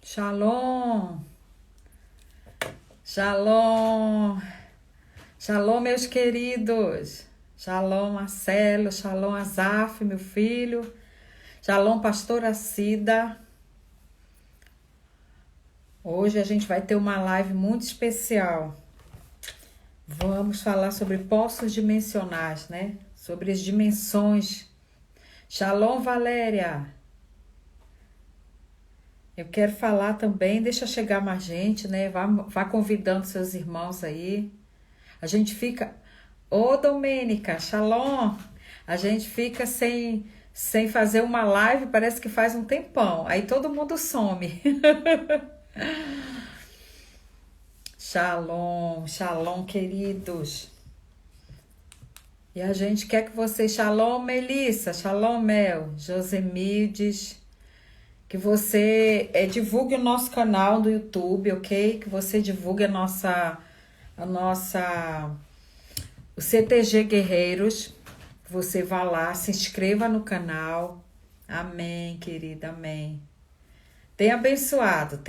Shalom, shalom, shalom, meus queridos. Shalom, Marcelo, shalom, Azaf, meu filho. Shalom, pastora Cida. Hoje a gente vai ter uma live muito especial. Vamos falar sobre poços dimensionais, né? Sobre as dimensões. Shalom, Valéria. Eu quero falar também, deixa chegar mais gente, né? Vá convidando seus irmãos aí. A gente fica... Ô, Domênica, shalom! A gente fica sem fazer uma live, parece que faz um tempão. Aí todo mundo some. Shalom, shalom, queridos. E a gente quer que vocês... Shalom, Melissa, shalom, Mel, Josemildes... Que você divulgue o nosso canal do YouTube, ok? Que você divulgue o CTG Guerreiros. Você vá lá, se inscreva no canal. Amém, querida, amém. Tenha abençoado.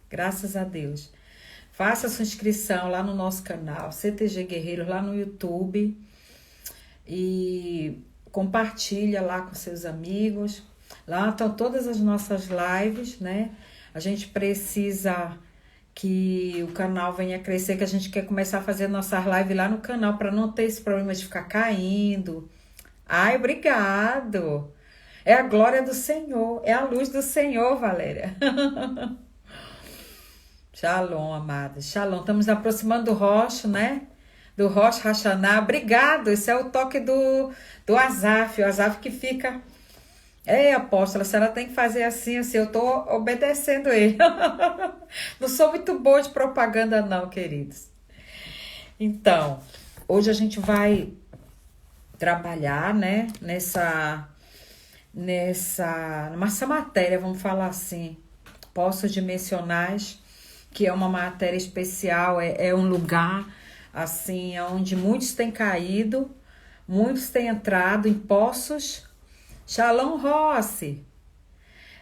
Graças a Deus. Faça a sua inscrição lá no nosso canal, CTG Guerreiros, lá no YouTube. E compartilha lá com seus amigos. Lá estão todas as nossas lives, né? A gente precisa que o canal venha crescer, que a gente quer começar a fazer nossas lives lá no canal para não ter esse problema de ficar caindo. Ai, obrigado! É a glória do Senhor, é a luz do Senhor, Valéria. Shalom, amadas. Shalom. Estamos aproximando do Rosh, né? Do Rosh Hashanah. Obrigado. Esse é o toque do Azaf. O Azaf que fica... apóstola, a senhora tem que fazer assim, eu tô obedecendo ele. Não sou muito boa de propaganda não, queridos. Então, hoje a gente vai trabalhar, né, nessa matéria, vamos falar assim, poços dimensionais, que é uma matéria especial, é um lugar, assim, onde muitos têm caído, muitos têm entrado em poços. Shalom, Rossi.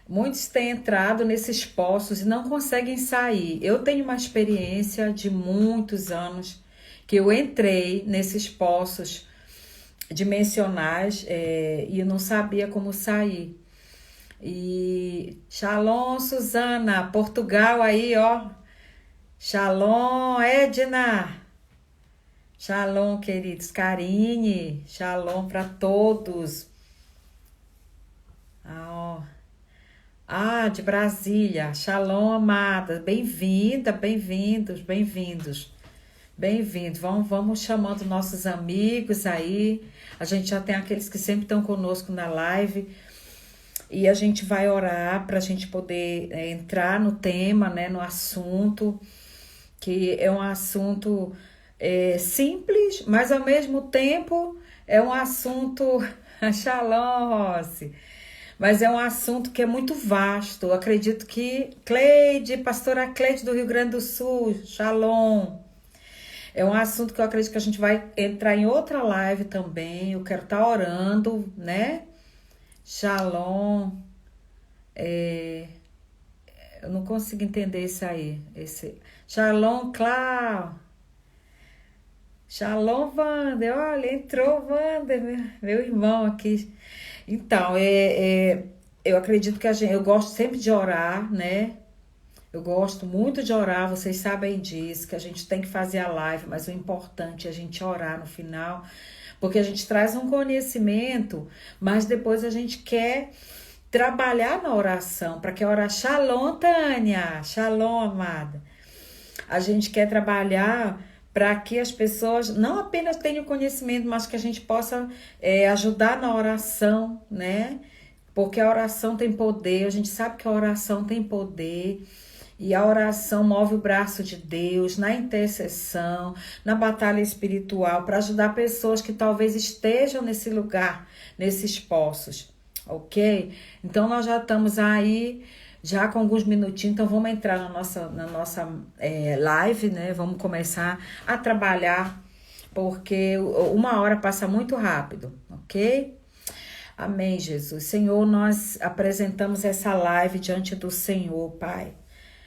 Muitos têm entrado nesses poços e não conseguem sair. Eu tenho uma experiência de muitos anos que eu entrei nesses poços dimensionais e eu não sabia como sair. E Shalom, Suzana, Portugal aí, ó. Shalom, Edna. Shalom, queridos. Karine, shalom para todos. De Brasília. Shalom, amada. Bem-vinda, bem-vindos. Bem-vindos. Vamos chamando nossos amigos aí. A gente já tem aqueles que sempre estão conosco na live. E a gente vai orar para a gente poder entrar no tema, né, no assunto, que é um assunto simples, mas ao mesmo tempo é um assunto... Shalom, Rossi. Mas é um assunto que é muito vasto. Eu acredito que pastora Cleide do Rio Grande do Sul, shalom. É um assunto que eu acredito que a gente vai entrar em outra live também. Eu quero estar orando, né? Shalom. Eu não consigo entender isso aí. Shalom, Clau. Shalom, Wander. Olha, entrou o Wander, meu irmão aqui. Então, eu acredito que eu gosto sempre de orar, né? Eu gosto muito de orar, vocês sabem disso, que a gente tem que fazer a live, mas o importante é a gente orar no final, porque a gente traz um conhecimento, mas depois a gente quer trabalhar na oração, para que orar. Shalom, Tânia, shalom, amada. A gente quer trabalhar para que as pessoas não apenas tenham conhecimento, mas que a gente possa ajudar na oração, né? Porque a oração tem poder, a gente sabe que a oração tem poder, e a oração move o braço de Deus na intercessão, na batalha espiritual, para ajudar pessoas que talvez estejam nesse lugar, nesses poços, ok? Então, nós já estamos aí... Já com alguns minutinhos, então vamos entrar na nossa live, né? Vamos começar a trabalhar, porque 1 hora passa muito rápido, ok? Amém, Jesus. Senhor, nós apresentamos essa live diante do Senhor, Pai.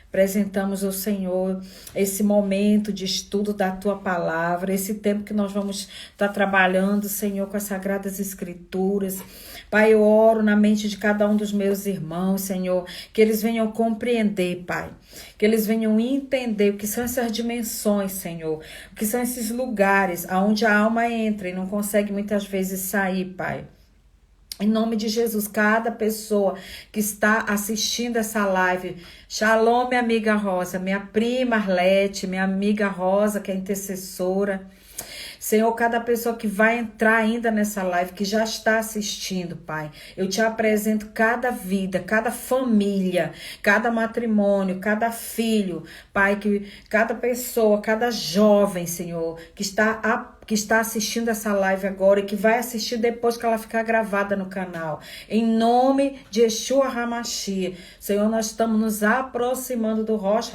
Apresentamos ao Senhor esse momento de estudo da Tua Palavra, esse tempo que nós vamos estar trabalhando, Senhor, com as Sagradas Escrituras. Pai, eu oro na mente de cada um dos meus irmãos, Senhor, que eles venham compreender, Pai, que eles venham entender o que são essas dimensões, Senhor, o que são esses lugares aonde a alma entra e não consegue muitas vezes sair, Pai. Em nome de Jesus, cada pessoa que está assistindo essa live, Shalom, minha amiga Rosa, minha prima Arlete, minha amiga Rosa, que é intercessora. Senhor, cada pessoa que vai entrar ainda nessa live, que já está assistindo, Pai, eu te apresento cada vida, cada família, cada matrimônio, cada filho, Pai, que cada pessoa, cada jovem, Senhor, que está assistindo essa live agora e que vai assistir depois que ela ficar gravada no canal. Em nome de Yeshua HaMashiach, Senhor, nós estamos nos aproximando do Rosh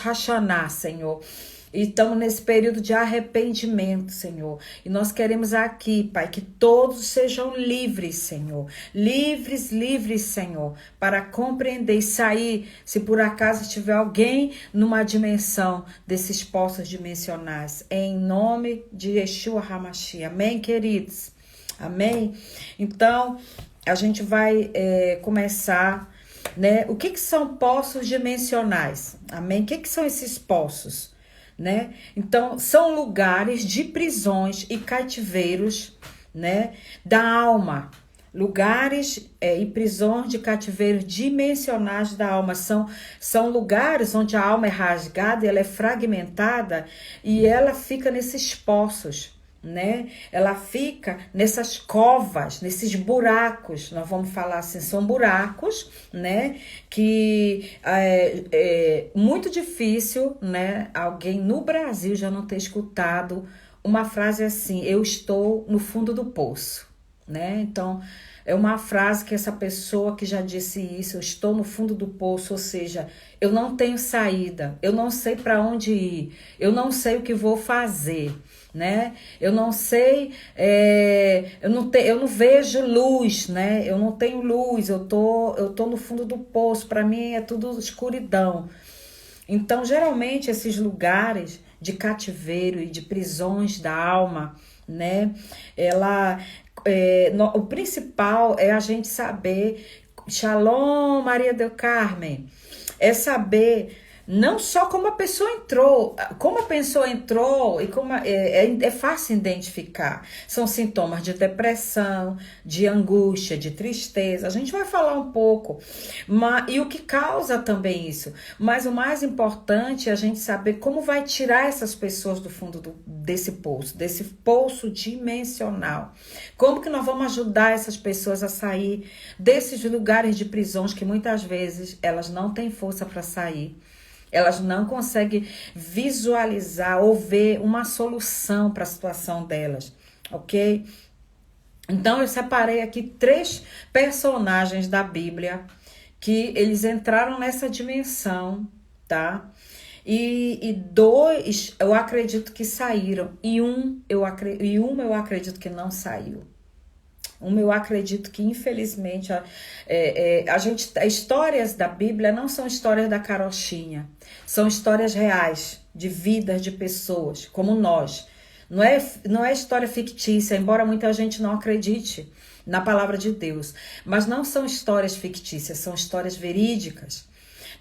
Hashanah, Senhor. E estamos nesse período de arrependimento, Senhor. E nós queremos aqui, Pai, que todos sejam livres, Senhor. Livres, livres, Senhor, para compreender e sair, se por acaso tiver alguém numa dimensão desses poços dimensionais. Em nome de Yeshua HaMashiach. Amém, queridos? Amém? Então, a gente vai começar, né? O que são poços dimensionais? Amém? O que são esses poços? Né? Então, são lugares de prisões e cativeiros, né, da alma. Lugares e prisões de cativeiros dimensionais da alma. São lugares onde a alma é rasgada, ela é fragmentada e ela fica nesses poços, né? Ela fica nessas covas, nesses buracos, nós vamos falar assim, são buracos, né? Que é muito difícil, né? Alguém no Brasil já não ter escutado uma frase assim: eu estou no fundo do poço, né? Então, é uma frase que essa pessoa que já disse isso, eu estou no fundo do poço, ou seja, eu não tenho saída, eu não sei para onde ir, eu não sei o que vou fazer, né? Eu não sei, eu não vejo luz, né? Eu não tenho luz, eu tô no fundo do poço, para mim é tudo escuridão. Então, geralmente, esses lugares de cativeiro e de prisões da alma, né? O principal é a gente saber, Shalom, Maria del Carmen, é saber não só como a pessoa entrou e como é fácil identificar. São sintomas de depressão, de angústia, de tristeza. A gente vai falar um pouco. E o que causa também isso. Mas o mais importante é a gente saber como vai tirar essas pessoas do fundo desse poço dimensional. Como que nós vamos ajudar essas pessoas a sair desses lugares de prisões que muitas vezes elas não têm força para sair. Elas não conseguem visualizar ou ver uma solução para a situação delas, ok? Então, eu separei aqui 3 personagens da Bíblia que eles entraram nessa dimensão, tá? E 2 eu acredito que saíram e uma eu acredito que não saiu. Eu acredito que, infelizmente, histórias da Bíblia não são histórias da carochinha. São histórias reais, de vidas de pessoas, como nós. Não é história fictícia, embora muita gente não acredite na palavra de Deus. Mas não são histórias fictícias, são histórias verídicas,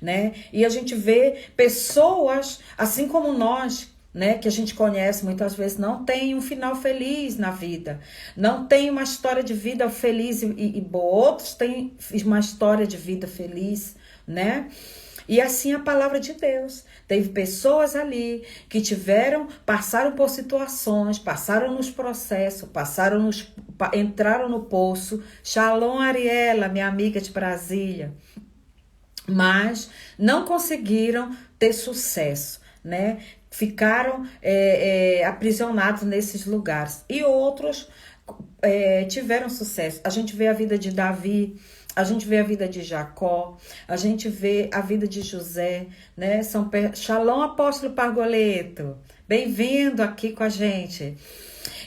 né? E a gente vê pessoas, assim como nós, né, que a gente conhece muitas vezes, não tem um final feliz na vida, não tem uma história de vida feliz e boa. Outros têm uma história de vida feliz, né? E assim a palavra de Deus. Teve pessoas ali que passaram por situações, passaram nos processos, entraram no poço. Shalom, Ariela, minha amiga de Brasília. Mas não conseguiram ter sucesso, né? Ficaram aprisionados nesses lugares. E outros tiveram sucesso. A gente vê a vida de Davi, a gente vê a vida de Jacó, a gente vê a vida de José, né? Shalom, apóstolo Pargoleto, bem-vindo aqui com a gente.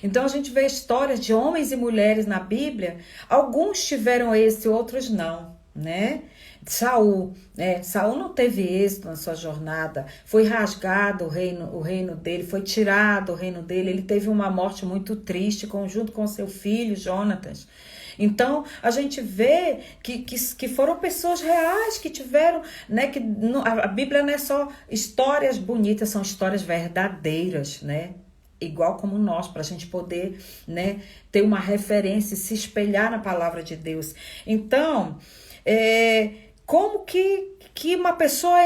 Então a gente vê histórias de homens e mulheres na Bíblia, alguns tiveram êxito, outros não, né? Saul não teve êxito na sua jornada, foi rasgado o reino dele, foi tirado o reino dele, ele teve uma morte muito triste, junto com seu filho, Jonatas. Então, a gente vê que foram pessoas reais que tiveram, né? A Bíblia não é só histórias bonitas, são histórias verdadeiras, né? Igual como nós, para a gente poder, né, ter uma referência e se espelhar na palavra de Deus. Então, como que uma pessoa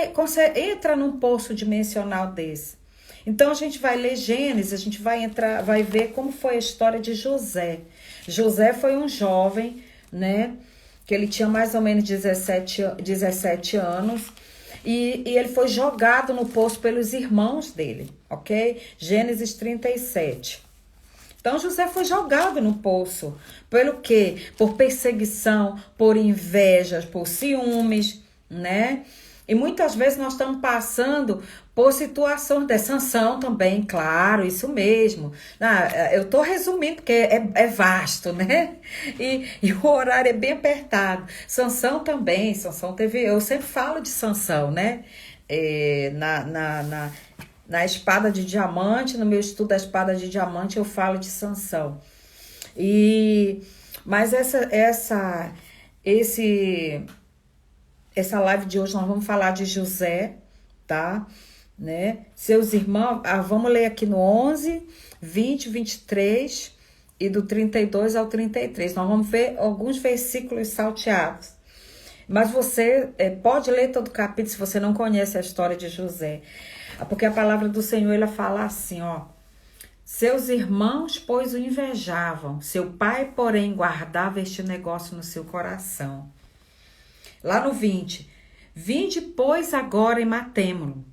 entra num poço dimensional desse? Então a gente vai ler Gênesis, a gente vai ver como foi a história de José. José foi um jovem, né, que ele tinha mais ou menos 17 anos, e ele foi jogado no poço pelos irmãos dele, ok? Gênesis 37. Então José foi jogado no poço. Pelo quê? Por perseguição, por invejas, por ciúmes, né? E muitas vezes nós estamos passando por situações de Sansão também, claro, isso mesmo. Eu estou resumindo porque é vasto, né? E o horário é bem apertado. Sansão também, Sansão teve... Eu sempre falo de Sansão, né? Na espada de diamante, no meu estudo da espada de diamante, eu falo de Sansão. Mas essa live de hoje nós vamos falar de José, tá? Né? Seus irmãos, vamos ler aqui no 11, 20, 23 e do 32 ao 33. Nós vamos ver alguns versículos salteados. Mas você pode ler todo o capítulo se você não conhece a história de José. Porque a palavra do Senhor, ela fala assim, ó. Seus irmãos, pois, o invejavam. Seu pai, porém, guardava este negócio no seu coração. Lá no 20. Vinde, pois, agora e matemo-lo.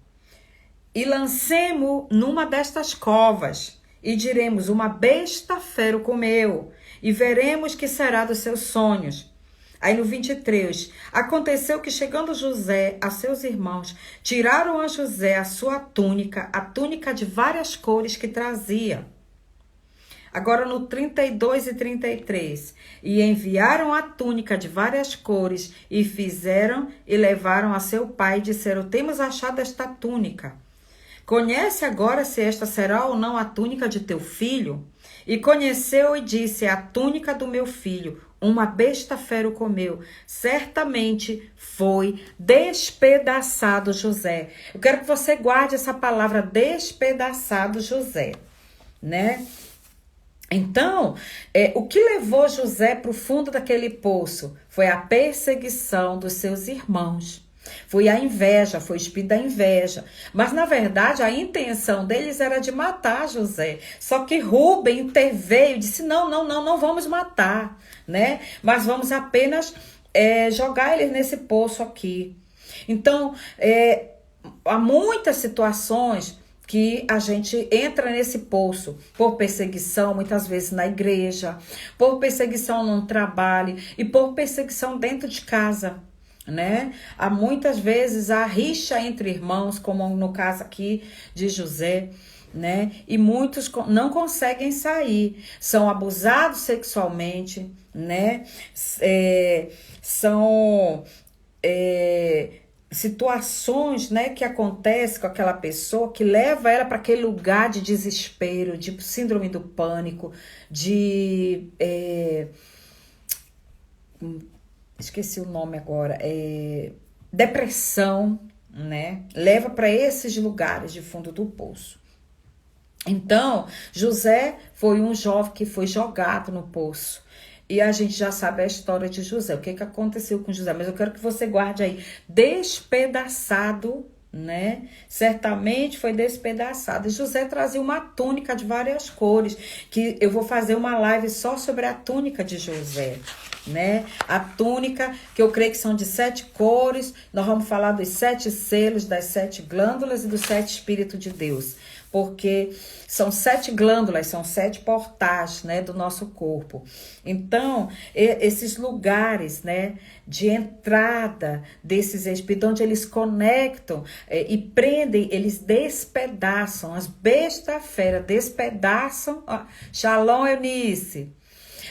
E lancemo numa destas covas. E diremos, uma besta fera o comeu. E veremos que será dos seus sonhos. Aí no 23, aconteceu que chegando José a seus irmãos, tiraram a José a sua túnica, a túnica de várias cores que trazia. Agora no 32 e 33, e enviaram a túnica de várias cores e fizeram e levaram a seu pai e disseram, temos achado esta túnica. Conhece agora se esta será ou não a túnica de teu filho? E conheceu e disse, é a túnica do meu filho. Uma besta fera o comeu. Certamente foi despedaçado José. Eu quero que você guarde essa palavra despedaçado José, né? Então, o que levou José para o fundo daquele poço foi a perseguição dos seus irmãos. Foi a inveja, foi o espírito da inveja. Mas, na verdade, a intenção deles era de matar José. Só que Rúben interveio e disse, não vamos matar, né? Mas vamos apenas jogar eles nesse poço aqui. Então, há muitas situações que a gente entra nesse poço por perseguição, muitas vezes na igreja, por perseguição no trabalho e por perseguição dentro de casa, né? Há muitas vezes a rixa entre irmãos, como no caso aqui de José, né? E muitos não conseguem sair, são abusados sexualmente, né? São situações, né, que acontecem com aquela pessoa que leva ela para aquele lugar de desespero, de síndrome do pânico, de esqueci o nome agora, depressão, né? Leva para esses lugares de fundo do poço. Então, José foi um jovem que foi jogado no poço. E a gente já sabe a história de José. O que aconteceu com José? Mas eu quero que você guarde aí. Despedaçado, né? Certamente foi despedaçado. E José trazia uma túnica de várias cores. Que eu vou fazer uma live só sobre a túnica de José, né? A túnica, que eu creio que são de 7 cores. Nós vamos falar dos 7 selos, das 7 glândulas e dos 7 espíritos de Deus. porque são 7 glândulas, são 7 portais, né, do nosso corpo. Então, esses lugares, né, de entrada desses espíritos, onde eles conectam e prendem, eles despedaçam, as besta-fera despedaçam, ó, Shalom, Eunice,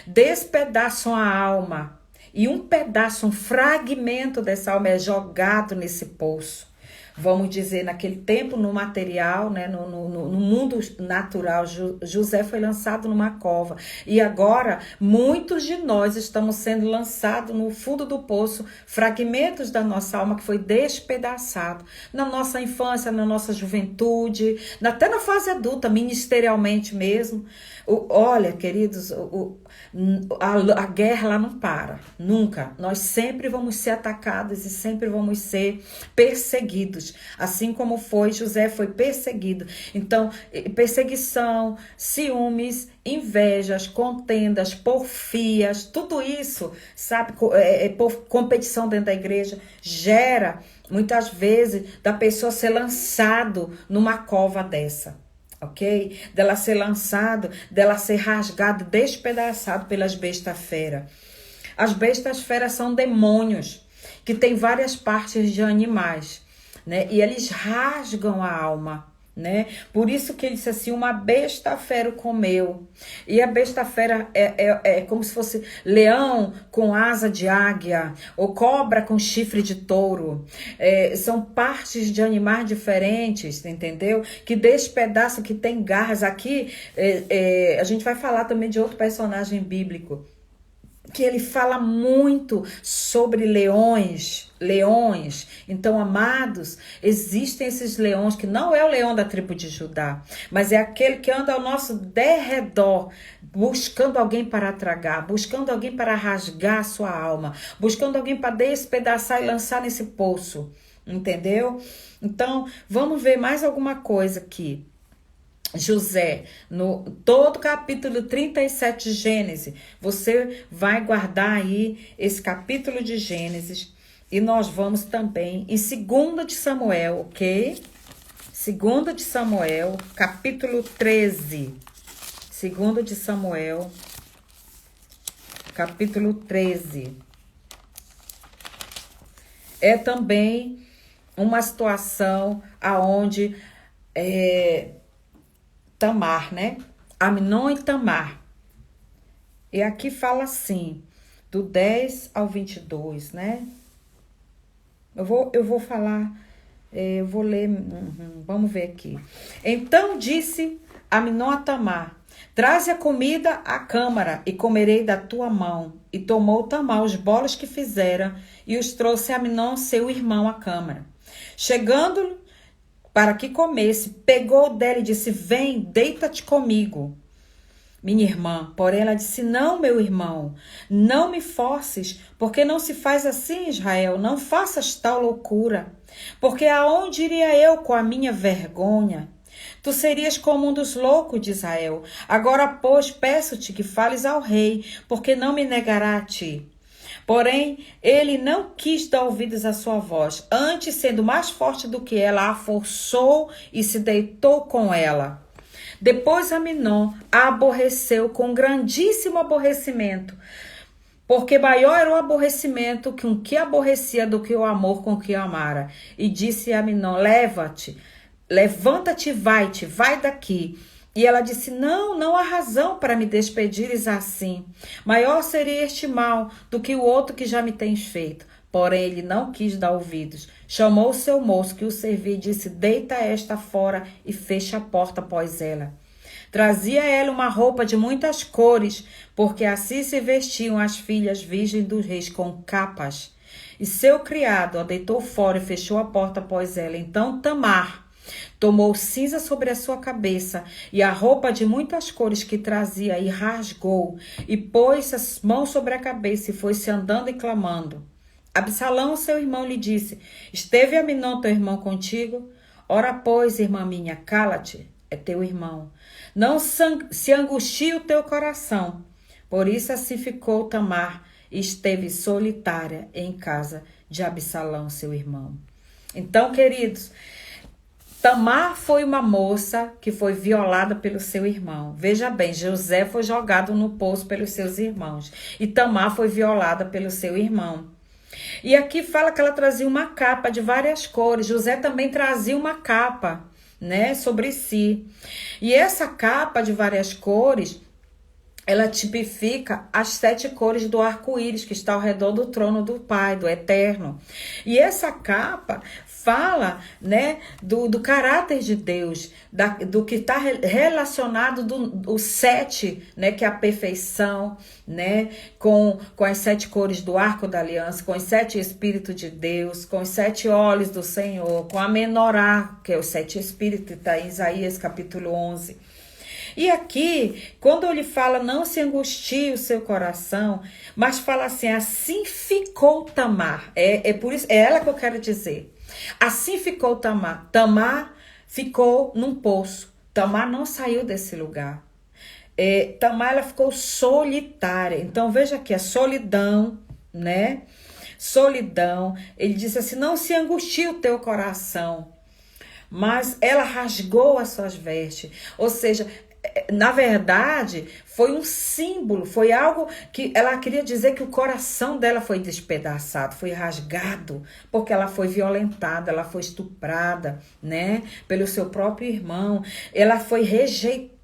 despedaçam a alma, e um pedaço, um fragmento dessa alma é jogado nesse poço. Vamos dizer, naquele tempo, no material, né, no mundo natural, José foi lançado numa cova. E agora, muitos de nós estamos sendo lançados no fundo do poço, fragmentos da nossa alma que foi despedaçado. Na nossa infância, na nossa juventude, até na fase adulta, ministerialmente mesmo. Olha, queridos, a guerra lá não para, nunca. Nós sempre vamos ser atacados e sempre vamos ser perseguidos, assim como José foi perseguido. Então, perseguição, ciúmes, invejas, contendas, porfias, tudo isso, sabe, competição dentro da igreja, gera, muitas vezes, da pessoa ser lançado numa cova dessa. Ok? Dela ser lançado, dela ser rasgado, despedaçado pelas bestas-fera. As bestas-fera são demônios que têm várias partes de animais, né? E eles rasgam a alma, né? Por isso que ele disse assim, uma besta-fera comeu. E a besta-fera é como se fosse leão com asa de águia, ou cobra com chifre de touro. São partes de animais diferentes, entendeu? Que despedaçam, que tem garras. Aqui a gente vai falar também de outro personagem bíblico, que ele fala muito sobre leões. Então, amados, existem esses leões, que não é o leão da tribo de Judá, mas é aquele que anda ao nosso derredor, buscando alguém para tragar, buscando alguém para rasgar a sua alma, buscando alguém para despedaçar e lançar nesse poço, entendeu? Então, vamos ver mais alguma coisa aqui. José, no todo capítulo 37 de Gênesis, você vai guardar aí esse capítulo de Gênesis, e nós vamos também em 2 de Samuel, ok? 2 de Samuel, capítulo 13. 2 de Samuel, capítulo 13. É também uma situação aonde Tamar, né? Amnon e Tamar. E aqui fala assim, do 10 ao 22, né? Eu vou falar, eu vou ler, vamos ver aqui. Então disse Amnon a Tamar, traze a comida à câmara e comerei da tua mão. E tomou Tamar os bolos que fizera e os trouxe a Amnon, seu irmão, à câmara. Chegando para que comesse, pegou dela e disse, vem, deita-te comigo, minha irmã. Porém ela disse, não, meu irmão, não me forces, porque não se faz assim, Israel, não faças tal loucura, porque aonde iria eu com a minha vergonha? Tu serias como um dos loucos de Israel. Agora, pois, peço-te que fales ao rei, porque não me negará a ti. Porém, ele não quis dar ouvidos à sua voz. Antes, sendo mais forte do que ela, a forçou e se deitou com ela. Depois Amnon a aborreceu com grandíssimo aborrecimento, porque maior era o aborrecimento com que aborrecia do que o amor com que amara. E disse a Amnon, levanta-te e vai daqui. E ela disse, não há razão para me despedires assim. Maior seria este mal do que o outro que já me tens feito. Porém, ele não quis dar ouvidos. Chamou o seu moço que o servia e disse, deita esta fora e fecha a porta após ela. Trazia ela uma roupa de muitas cores, porque assim se vestiam as filhas virgens dos reis, com capas. E seu criado a deitou fora e fechou a porta após ela. Então Tamar tomou cinza sobre a sua cabeça e a roupa de muitas cores que trazia e rasgou, e pôs as mãos sobre a cabeça e foi-se andando e clamando. Absalão, seu irmão, lhe disse, esteve Amnon, teu irmão, contigo? Ora, pois, irmã minha, cala-te, é teu irmão. Não se angustie o teu coração. Por isso assim ficou Tamar e esteve solitária em casa de Absalão, seu irmão. Então, queridos, Tamar foi uma moça que foi violada pelo seu irmão. Veja bem, José foi jogado no poço pelos seus irmãos. E Tamar foi violada pelo seu irmão. E aqui fala que ela trazia uma capa de várias cores. José também trazia uma capa, né, sobre si. E essa capa de várias cores, ela tipifica as 7 cores do arco-íris que está ao redor do trono do Pai, do Eterno. E essa capa fala, né, do caráter de Deus, do que está relacionado o 7, né, que é a perfeição, né, com as 7 cores do arco da aliança, com os 7 espíritos de Deus, com os 7 olhos do Senhor, com a menorá, que é os 7 espíritos, está em Isaías capítulo 11. E aqui, quando ele fala, não se angustie o seu coração, mas fala assim, assim ficou Tamar. Por isso, é ela que eu quero dizer. Assim ficou Tamar. Tamar ficou num poço. Tamar não saiu desse lugar. Tamar, ela ficou solitária. Então, veja aqui, a solidão, né? Solidão. Ele disse assim, não se angustie o teu coração. Mas ela rasgou as suas vestes. Ou seja, na verdade, foi um símbolo, foi algo que ela queria dizer que o coração dela foi despedaçado, foi rasgado, porque ela foi violentada, ela foi estuprada, né, pelo seu próprio irmão, ela foi rejeitada.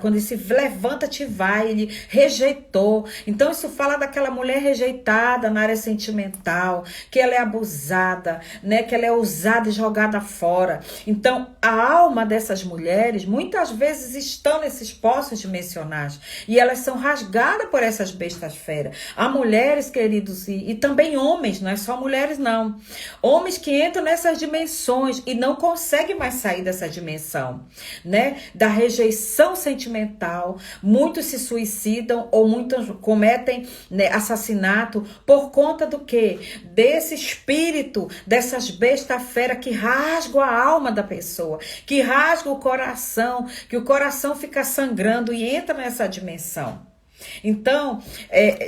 Quando ele se levanta-te e vai, ele rejeitou. Então isso fala daquela mulher rejeitada na área sentimental, que ela é abusada, né, que ela é usada e jogada fora. Então a alma dessas mulheres muitas vezes estão nesses poços dimensionais e elas são rasgadas por essas bestas feras. Há mulheres, queridos, e também homens, não é só mulheres não, homens que entram nessas dimensões e não conseguem mais sair dessa dimensão, né, da rejeição sentimental. Muitos se suicidam ou muitos cometem, né, assassinato por conta do quê? Desse espírito, dessas bestas fera que rasgam a alma da pessoa, que rasgam o coração, que o coração fica sangrando e entra nessa dimensão. Então,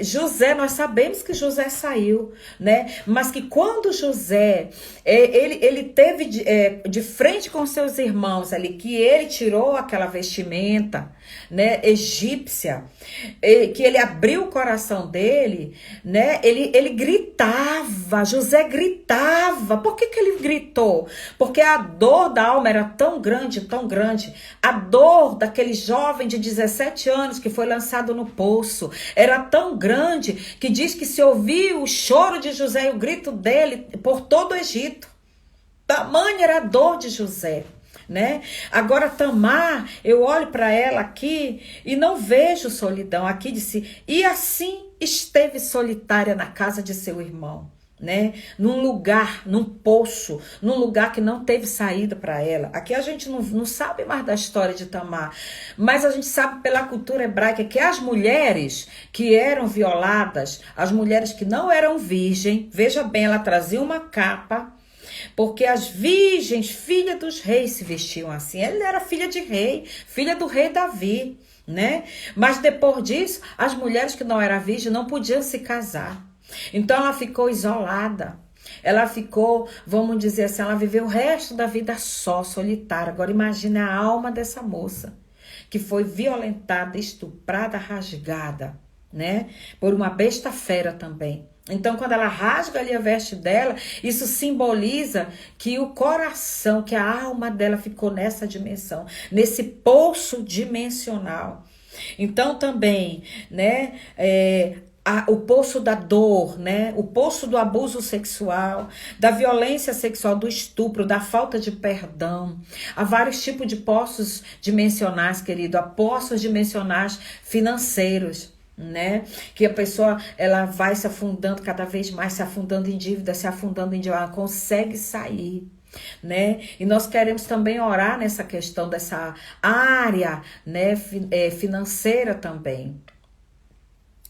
José, nós sabemos que José saiu, né? Mas que quando José, ele teve de frente com seus irmãos ali, que ele tirou aquela vestimenta, né, egípcia, que ele abriu o coração dele, né? Ele gritava, José gritava. Por que ele gritou? Porque a dor da alma era tão grande, a dor daquele jovem de 17 anos que foi lançado no poço era tão grande que diz que se ouvia o choro de José e o grito dele por todo o Egito. Tamanha era a dor de José, né? Agora Tamar, eu olho para ela aqui e não vejo solidão. Aqui disse, e assim esteve solitária na casa de seu irmão, né? Num lugar, num poço, num lugar que não teve saída para ela. Aqui a gente não sabe mais da história de Tamar, mas a gente sabe pela cultura hebraica que as mulheres que eram violadas, as mulheres que não eram virgem, veja bem, ela trazia uma capa, porque as virgens, filha dos reis, se vestiam assim. Ela era filha de rei, filha do rei Davi, né? Mas depois disso, as mulheres que não eram virgens não podiam se casar. Então ela ficou isolada. Ela ficou, vamos dizer assim, ela viveu o resto da vida só, solitária. Agora imagine a alma dessa moça, que foi violentada, estuprada, rasgada, né? Por uma besta fera também. Então, quando ela rasga ali a veste dela, isso simboliza que o coração, que a alma dela ficou nessa dimensão, nesse poço dimensional. Então, também, né, o poço da dor, né, o poço do abuso sexual, da violência sexual, do estupro, da falta de perdão. Há vários tipos de poços dimensionais, querido. Há poços dimensionais financeiros, né, que a pessoa ela vai se afundando cada vez mais, se afundando em dívida, ela consegue sair, né? E nós queremos também orar nessa questão dessa área, né, financeira também.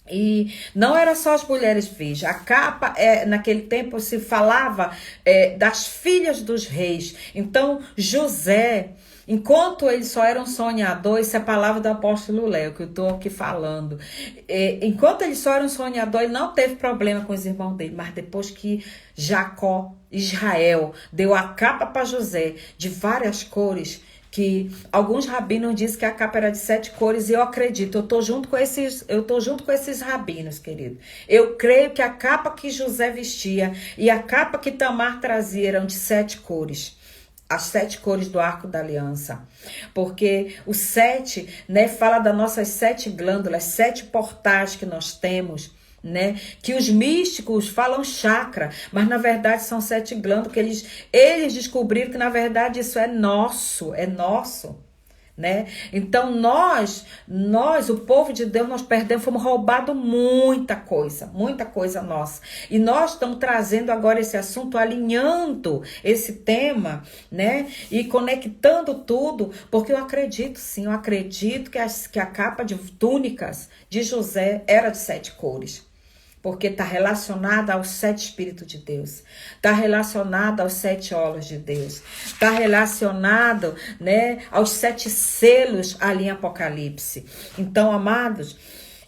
E não era só as mulheres virgens. A capa, naquele tempo se falava das filhas dos reis. Então José, Enquanto ele só era um sonhador, isso é a palavra do apóstolo Léo, que eu estou aqui falando. Enquanto ele só era um sonhador, ele não teve problema com os irmãos dele. Mas depois que Jacó, Israel, deu a capa para José, de várias cores, que alguns rabinos dizem que a capa era de 7 cores, e eu acredito, eu tô junto com esses rabinos, querido. Eu creio que a capa que José vestia e a capa que Tamar trazia eram de 7 cores. As 7 cores do arco da aliança. Porque o 7, né, fala das nossas 7 glândulas, 7 portais que nós temos, né? Que os místicos falam chakra, mas na verdade são 7 glândulas que eles descobriram que na verdade isso é nosso, né? Então nós, o povo de Deus, nós perdemos, fomos roubados muita coisa nossa. E nós estamos trazendo agora esse assunto, alinhando esse tema, né? E conectando tudo, porque eu acredito sim, eu acredito que a capa de túnicas de José era de 7 cores. Porque está relacionada aos 7 Espíritos de Deus. Está relacionada aos 7 olhos de Deus. Está relacionado, né, aos 7 selos ali em Apocalipse. Então, amados,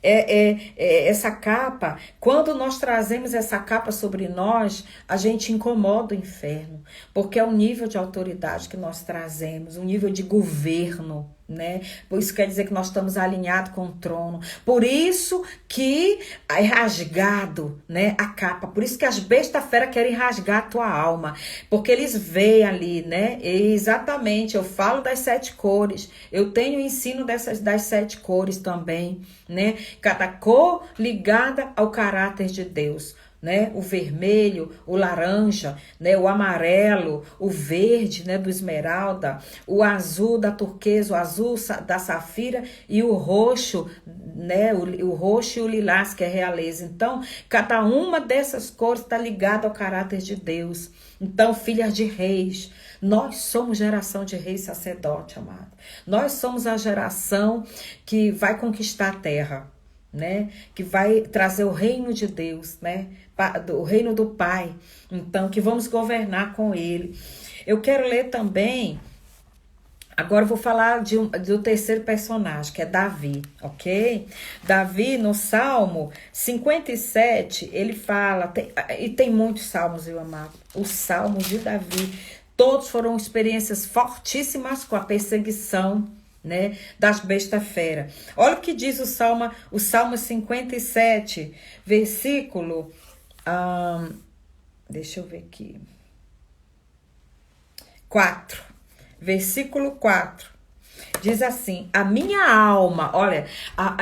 essa capa, quando nós trazemos essa capa sobre nós, a gente incomoda o inferno. Porque é um nível de autoridade que nós trazemos, um nível de governo, né? Por isso quer dizer que nós estamos alinhados com o trono. Por isso que é rasgado, né, a capa. Por isso que as besta-fera querem rasgar a tua alma. Porque eles veem ali, né? E exatamente, eu falo das 7 cores. Eu tenho o ensino das 7 cores também, né? Cada cor ligada ao caráter de Deus. Né? O vermelho, o laranja, né? O amarelo, o verde, né? Do esmeralda, o azul da turquesa, o azul da safira e o roxo, né? O roxo e o lilás, que é realeza. Então, cada uma dessas cores está ligada ao caráter de Deus. Então, filhas de reis, nós somos geração de reis sacerdote, amado. Nós somos a geração que vai conquistar a terra, né? Que vai trazer o reino de Deus, né? O reino do Pai. Então, que vamos governar com ele. Eu quero ler também. Agora eu vou falar do terceiro personagem, que é Davi, ok? Davi, no Salmo 57, ele fala, e tem muitos salmos, eu amado. Os salmos de Davi, todos foram experiências fortíssimas com a perseguição, né, das besta-fera. Olha o que diz o Salmo 57, versículo, deixa eu ver aqui, 4, versículo 4, diz assim: a minha alma, olha,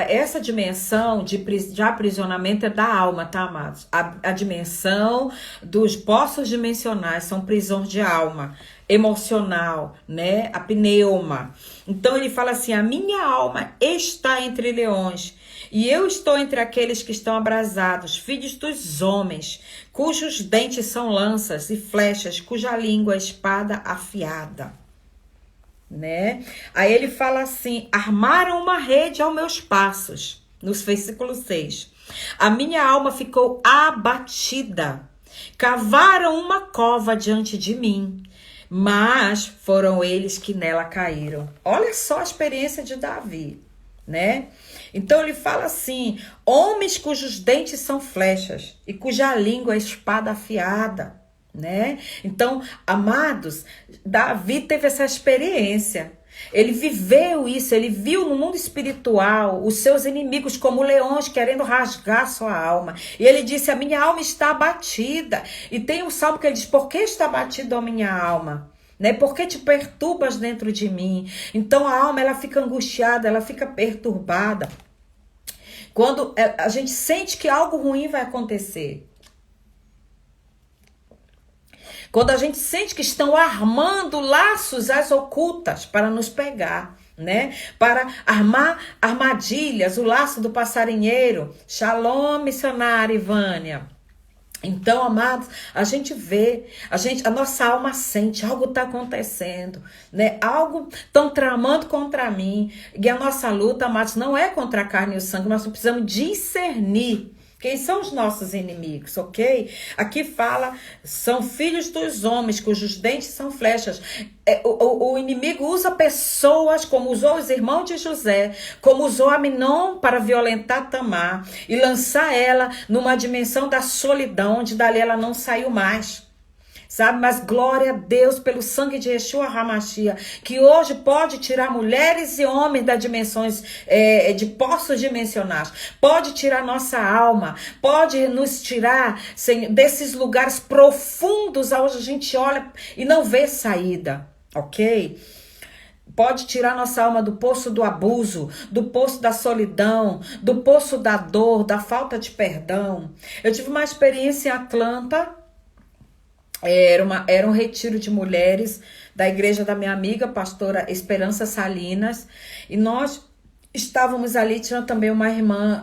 essa dimensão de aprisionamento é da alma, tá, amados? A dimensão dos poços dimensionais são prisões de alma, emocional, né? A pneuma. Então ele fala assim: a minha alma está entre leões, e eu estou entre aqueles que estão abrasados, filhos dos homens, cujos dentes são lanças e flechas, cuja língua é espada afiada. Né? Aí ele fala assim: armaram uma rede aos meus passos, nos versículos 6. A minha alma ficou abatida, cavaram uma cova diante de mim, mas foram eles que nela caíram. Olha só a experiência de Davi, né? Então ele fala assim: homens cujos dentes são flechas e cuja língua é espada afiada, né? Então, amados, Davi teve essa experiência. Ele viveu isso, ele viu no mundo espiritual os seus inimigos como leões querendo rasgar sua alma. E ele disse: a minha alma está abatida. E tem um salmo que ele diz: por que está abatida a minha alma? Né? Por que te perturbas dentro de mim? Então a alma, ela fica angustiada, ela fica perturbada. Quando a gente sente que algo ruim vai acontecer. Quando a gente sente que estão armando laços às ocultas para nos pegar, né? Para armar armadilhas, o laço do passarinheiro. Shalom, missionária Ivânia. Então, amados, a gente vê, a nossa alma sente, algo está acontecendo, né? Algo estão tramando contra mim. E a nossa luta, amados, não é contra a carne e o sangue, nós precisamos discernir, Quem são os nossos inimigos, ok? Aqui fala, são filhos dos homens, cujos dentes são flechas. O inimigo usa pessoas, como usou os irmãos de José, como usou Aminon para violentar Tamar e lançar ela numa dimensão da solidão, onde dali ela não saiu mais. Sabe, mas glória a Deus pelo sangue de Yeshua HaMashiach, que hoje pode tirar mulheres e homens das dimensões, de poços dimensionais, pode tirar nossa alma, pode nos tirar, Senhor, desses lugares profundos onde a gente olha e não vê saída, ok? Pode tirar nossa alma do poço do abuso, do poço da solidão, do poço da dor, da falta de perdão. Eu tive uma experiência em Atlanta. Era um retiro de mulheres da igreja da minha amiga, pastora Esperança Salinas, e nós estávamos ali, tinha também uma irmã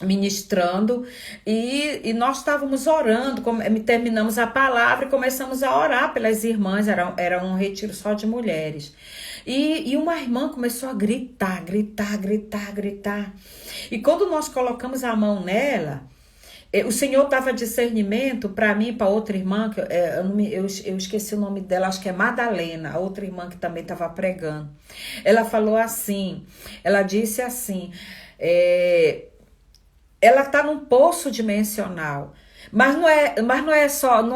ministrando, e nós estávamos orando, terminamos a palavra e começamos a orar pelas irmãs, era um retiro só de mulheres. E uma irmã começou a gritar. E quando nós colocamos a mão nela, o Senhor dava discernimento para mim e para outra irmã, que eu esqueci o nome dela, acho que é Madalena, a outra irmã que também estava pregando. Ela falou assim, ela disse assim, ela está num poço dimensional. Mas não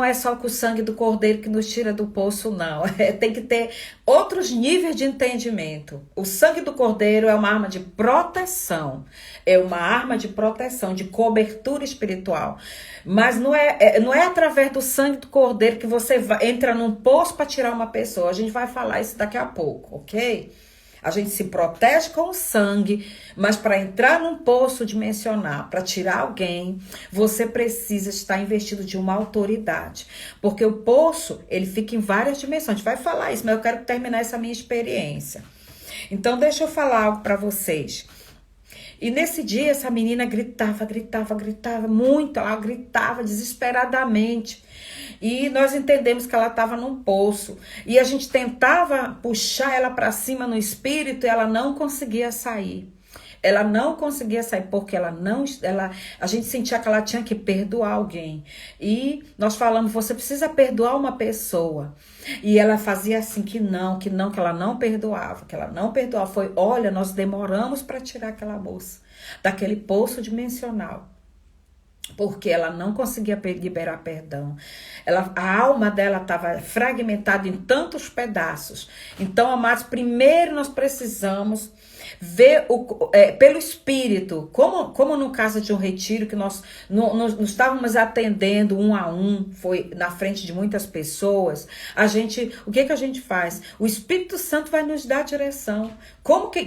é só com o sangue do Cordeiro que nos tira do poço, não. Tem que ter outros níveis de entendimento. O sangue do Cordeiro é uma arma de proteção. É uma arma de proteção, de cobertura espiritual. Mas não é através do sangue do Cordeiro que você entra num poço para tirar uma pessoa. A gente vai falar isso daqui a pouco, ok? A gente se protege com o sangue, mas para entrar num poço dimensional, para tirar alguém, você precisa estar investido de uma autoridade. Porque o poço, ele fica em várias dimensões. A gente vai falar isso, mas eu quero terminar essa minha experiência. Então, deixa eu falar algo para vocês. E nesse dia, essa menina gritava muito, ela gritava desesperadamente. E nós entendemos que ela estava num poço. E a gente tentava puxar ela para cima no espírito e ela não conseguia sair. Ela não conseguia sair porque a gente sentia que ela tinha que perdoar alguém. E nós falamos, você precisa perdoar uma pessoa. E ela fazia assim, que ela não perdoava, Foi, olha, nós demoramos para tirar aquela moça daquele poço dimensional. Porque ela não conseguia liberar perdão. A alma dela estava fragmentada em tantos pedaços. Então, amados, primeiro nós precisamos ver pelo Espírito, como no caso de um retiro que nós estávamos atendendo um a um, foi na frente de muitas pessoas, o que a gente faz? O Espírito Santo vai nos dar direção.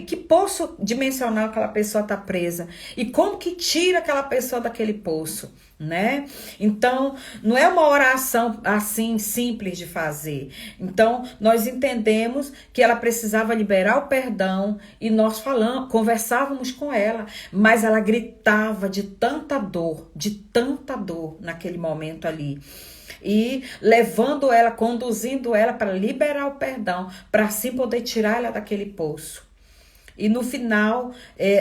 Que poço dimensional aquela pessoa está presa? E como que tira aquela pessoa daquele poço? Né? Então, não é uma oração assim simples de fazer. Então, nós entendemos que ela precisava liberar o perdão e nós conversávamos com ela, mas ela gritava de tanta dor naquele momento ali. E conduzindo ela para liberar o perdão, para assim poder tirar ela daquele poço. E no final,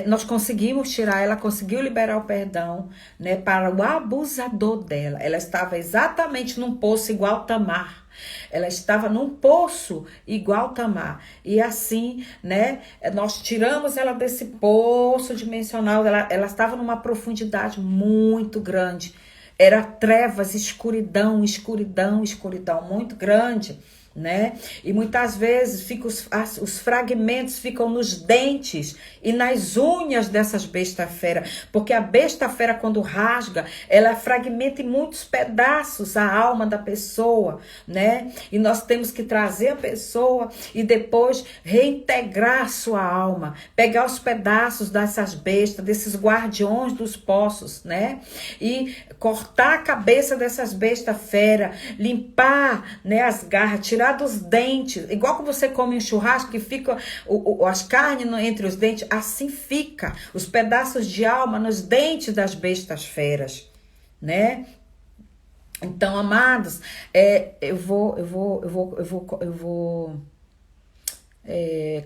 nós conseguimos tirar, ela conseguiu liberar o perdão, né, para o abusador dela. Ela estava exatamente num poço igual Tamar. Ela estava num poço igual Tamar. E assim, né, nós tiramos ela desse poço dimensional. Ela estava numa profundidade muito grande. Era trevas, escuridão muito grande. Né? E muitas vezes os fragmentos ficam nos dentes e nas unhas dessas besta-fera, porque a besta-fera, quando rasga, ela fragmenta em muitos pedaços a alma da pessoa, né? E nós temos que trazer a pessoa e depois reintegrar a sua alma, pegar os pedaços dessas bestas, desses guardiões dos poços, né? E cortar a cabeça dessas besta-fera, limpar, né, as garras, tirar dos dentes, igual que você come um churrasco que fica as carnes entre os dentes, assim fica os pedaços de alma nos dentes das bestas feras, né? Então, amados, eu vou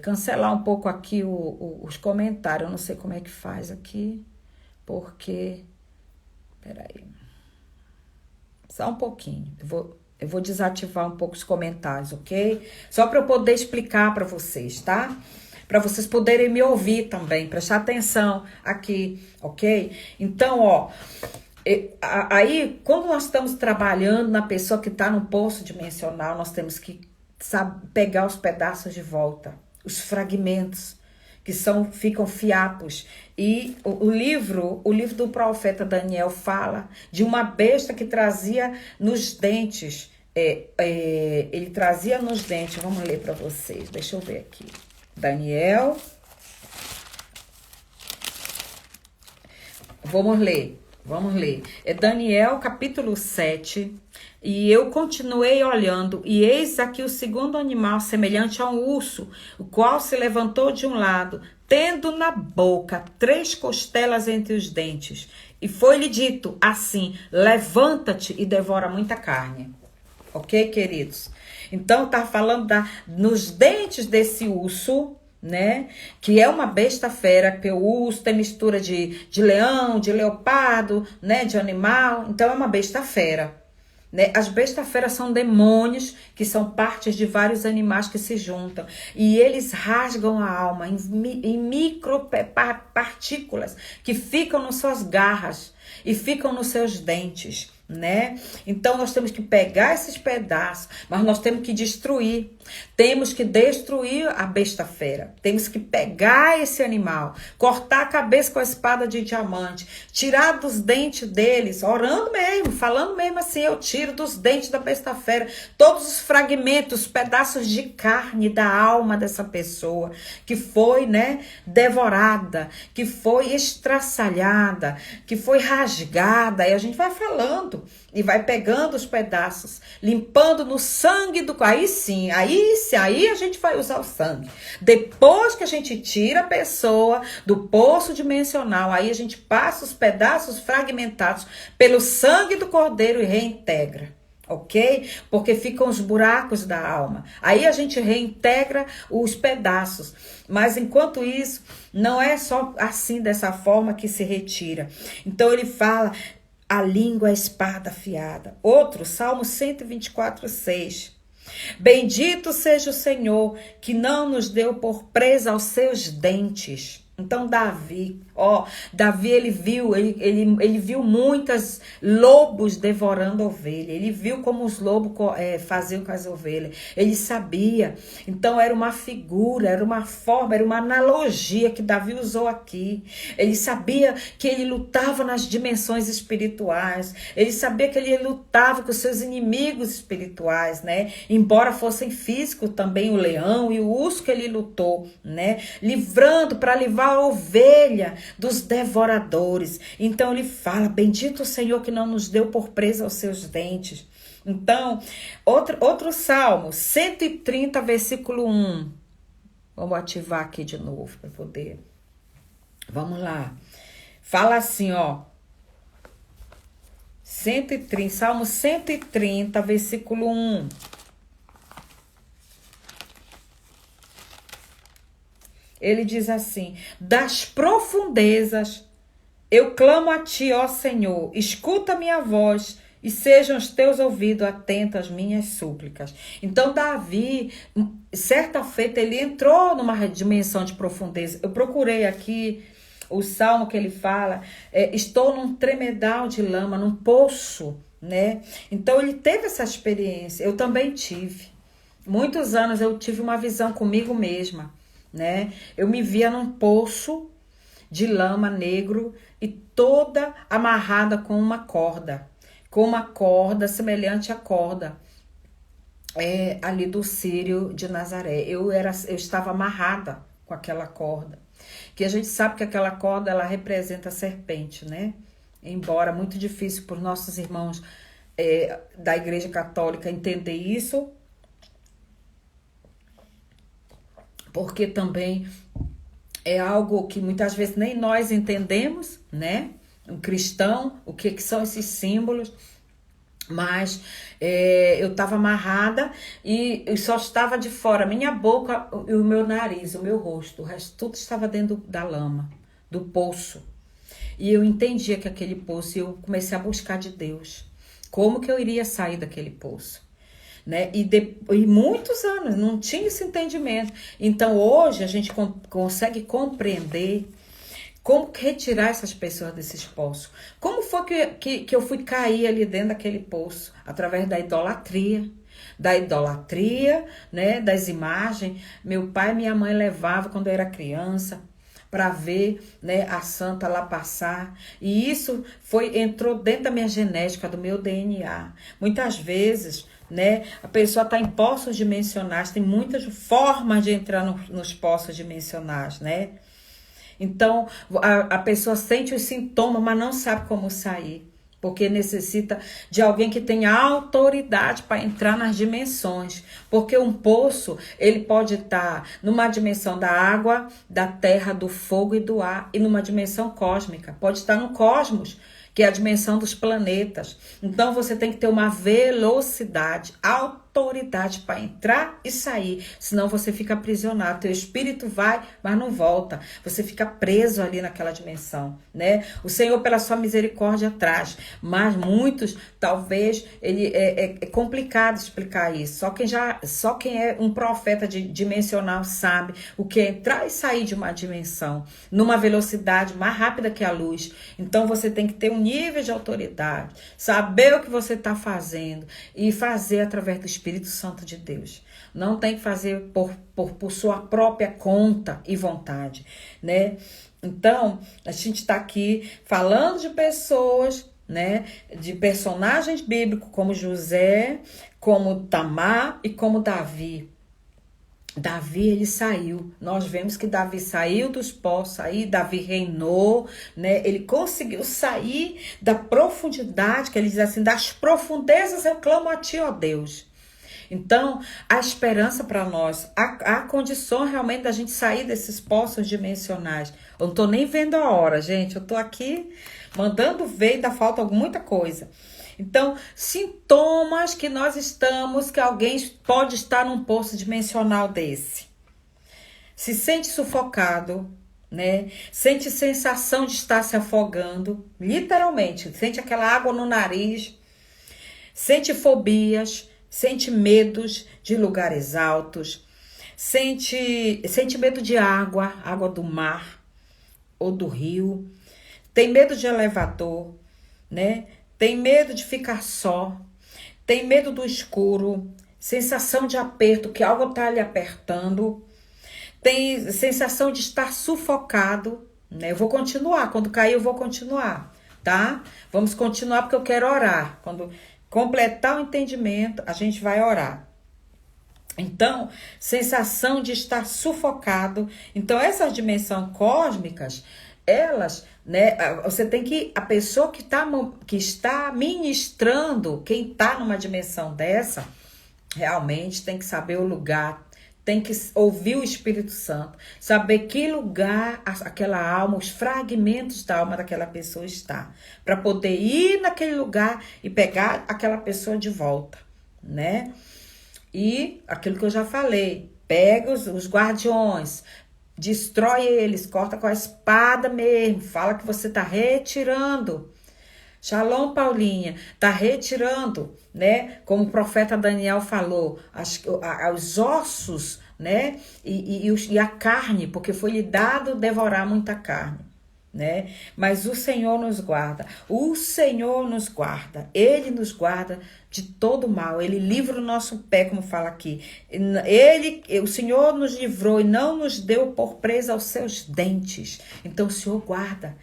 cancelar um pouco aqui os comentários. Eu não sei como é que faz aqui, porque... Peraí. Só um pouquinho. Eu vou desativar um pouco os comentários, ok? Só para eu poder explicar para vocês, tá? Para vocês poderem me ouvir também, prestar atenção aqui, ok? Então, ó, aí, quando nós estamos trabalhando na pessoa que está no poço dimensional, nós temos que pegar os pedaços de volta, os fragmentos, que ficam fiapos. E o livro do profeta Daniel fala de uma besta que trazia nos dentes, ele trazia nos dentes, vamos ler para vocês, deixa eu ver aqui. Daniel, vamos ler. É Daniel capítulo 7. E eu continuei olhando, e eis aqui o segundo animal, semelhante a um urso, o qual se levantou de um lado, tendo na boca 3 costelas entre os dentes. E foi-lhe dito assim: levanta-te e devora muita carne. Ok, queridos? Então, tá falando nos dentes desse urso, né? Que é uma besta fera, porque o urso tem mistura de leão, de leopardo, né? De animal. Então, é uma besta fera. Né? As bestas feras são demônios que são partes de vários animais que se juntam e eles rasgam a alma em micro partículas que ficam nas suas garras e ficam nos seus dentes, né? Então nós temos que pegar esses pedaços, mas nós temos que destruir a besta fera, temos que pegar esse animal, cortar a cabeça com a espada de diamante, tirar dos dentes deles, orando mesmo, falando mesmo assim, eu tiro dos dentes da besta fera todos os fragmentos, pedaços de carne da alma dessa pessoa que foi, né, devorada, que foi estraçalhada, que foi rasgada, e a gente vai falando e vai pegando os pedaços, limpando no sangue do... Aí a gente vai usar o sangue. Depois que a gente tira a pessoa do poço dimensional, aí a gente passa os pedaços fragmentados pelo sangue do cordeiro e reintegra. Ok? Porque ficam os buracos da alma. Aí a gente reintegra os pedaços. Mas enquanto isso, não é só assim, dessa forma que se retira. Então ele fala... A língua é espada afiada. Outro, Salmo 124, 6. Bendito seja o Senhor, que não nos deu por presa aos seus dentes. Então Davi, ele viu muitos lobos devorando ovelha. Ele viu como os lobos faziam com as ovelhas. Ele sabia. Então era uma figura, era uma forma, era uma analogia que Davi usou aqui. Ele sabia que ele lutava nas dimensões espirituais. Ele sabia que ele lutava com os seus inimigos espirituais, né? Embora fossem físicos também, o leão e o urso que ele lutou, né? Para livrar a ovelha dos devoradores. Então ele fala, bendito o Senhor que não nos deu por presa aos seus dentes. Então, outro salmo, 130, versículo 1. Vamos ativar aqui de novo para poder. Vamos lá. Fala assim, Salmo 130, versículo 1. Ele diz assim: das profundezas eu clamo a ti, ó Senhor, escuta minha voz e sejam os teus ouvidos atentos às minhas súplicas. Então Davi, certa feita, ele entrou numa dimensão de profundeza. Eu procurei aqui o salmo que ele fala, estou num tremedal de lama, num poço, né? Então ele teve essa experiência, eu também tive. Muitos anos eu tive uma visão comigo mesma, né? Eu me via num poço de lama negro e toda amarrada com uma corda semelhante à corda ali do Círio de Nazaré. Eu estava amarrada com aquela corda, que a gente sabe que aquela corda ela representa a serpente, né? Embora muito difícil para os nossos irmãos da Igreja Católica entender isso, porque também é algo que muitas vezes nem nós entendemos, né? Um cristão, o que são esses símbolos. Mas eu estava amarrada e só estava de fora, minha boca e o meu nariz, o meu rosto. O resto tudo estava dentro da lama, do poço. E eu entendia que aquele poço, e eu comecei a buscar de Deus. Como que eu iria sair daquele poço? Né? E muitos anos não tinha esse entendimento. Então hoje a gente consegue compreender como retirar essas pessoas desses poços. Como foi que eu fui cair ali dentro daquele poço? Através da idolatria. Da idolatria, né? Das imagens. Meu pai e minha mãe levavam quando eu era criança para ver, né, a santa lá passar. E isso entrou dentro da minha genética, do meu DNA. Muitas vezes, né, a pessoa está em poços dimensionais, tem muitas formas de entrar nos poços dimensionais, né? Então, a pessoa sente os sintomas, mas não sabe como sair. Porque necessita de alguém que tenha autoridade para entrar nas dimensões. Porque um poço, ele pode estar numa dimensão da água, da terra, do fogo e do ar. E numa dimensão cósmica. Pode estar no cosmos, que é a dimensão dos planetas. Então, você tem que ter uma velocidade, autoridade para entrar e sair. Senão, você fica aprisionado. Teu espírito vai, mas não volta. Você fica preso ali naquela dimensão, né? O Senhor, pela sua misericórdia, traz. Mas muitos, talvez, é complicado explicar isso. Só quem é um profeta dimensional sabe o que é entrar e sair de uma dimensão numa velocidade mais rápida que a luz. Então, você tem que ter um nível de autoridade, saber o que você está fazendo e fazer através do Espírito Santo de Deus. Não tem que fazer por sua própria conta e vontade, né? Então, a gente está aqui falando de pessoas, né? De personagens bíblicos como José, como Tamar e como Davi. Davi, ele saiu. Nós vemos que Davi saiu dos poços, Davi reinou, né? Ele conseguiu sair da profundidade, que ele diz assim, das profundezas eu clamo a ti, ó Deus. Então, a esperança para nós, a condição realmente da gente sair desses poços dimensionais. Eu não tô nem vendo a hora, gente. Eu tô aqui mandando ver, ainda falta muita coisa. Então, sintomas que nós estamos, que alguém pode estar num poço dimensional desse. Se sente sufocado, né? Sente sensação de estar se afogando, literalmente. Sente aquela água no nariz. Sente fobias, sente medos de lugares altos. Sente medo de água do mar ou do rio. Tem medo de elevador, né? Tem medo de ficar só, tem medo do escuro, sensação de aperto, que algo está lhe apertando, tem sensação de estar sufocado, né? Eu vou continuar, quando cair eu vou continuar, tá? Vamos continuar porque eu quero orar. Quando completar o entendimento, a gente vai orar. Então, sensação de estar sufocado. Então, essas dimensões cósmicas, elas, né, você tem que, a pessoa que está ministrando, quem está numa dimensão dessa, realmente tem que saber o lugar, tem que ouvir o Espírito Santo, saber que lugar aquela alma, os fragmentos da alma daquela pessoa está, para poder ir naquele lugar e pegar aquela pessoa de volta, né? E aquilo que eu já falei, pega os guardiões, destrói eles, corta com a espada mesmo, fala que você está retirando. Shalom, Paulinha, está retirando, né? Como o profeta Daniel falou, os ossos, né? E a carne, porque foi lhe dado devorar muita carne, né? Mas o Senhor nos guarda, Ele nos guarda de todo mal, Ele livra o nosso pé, como fala aqui. O Senhor nos livrou e não nos deu por presa aos seus dentes. Então o Senhor guarda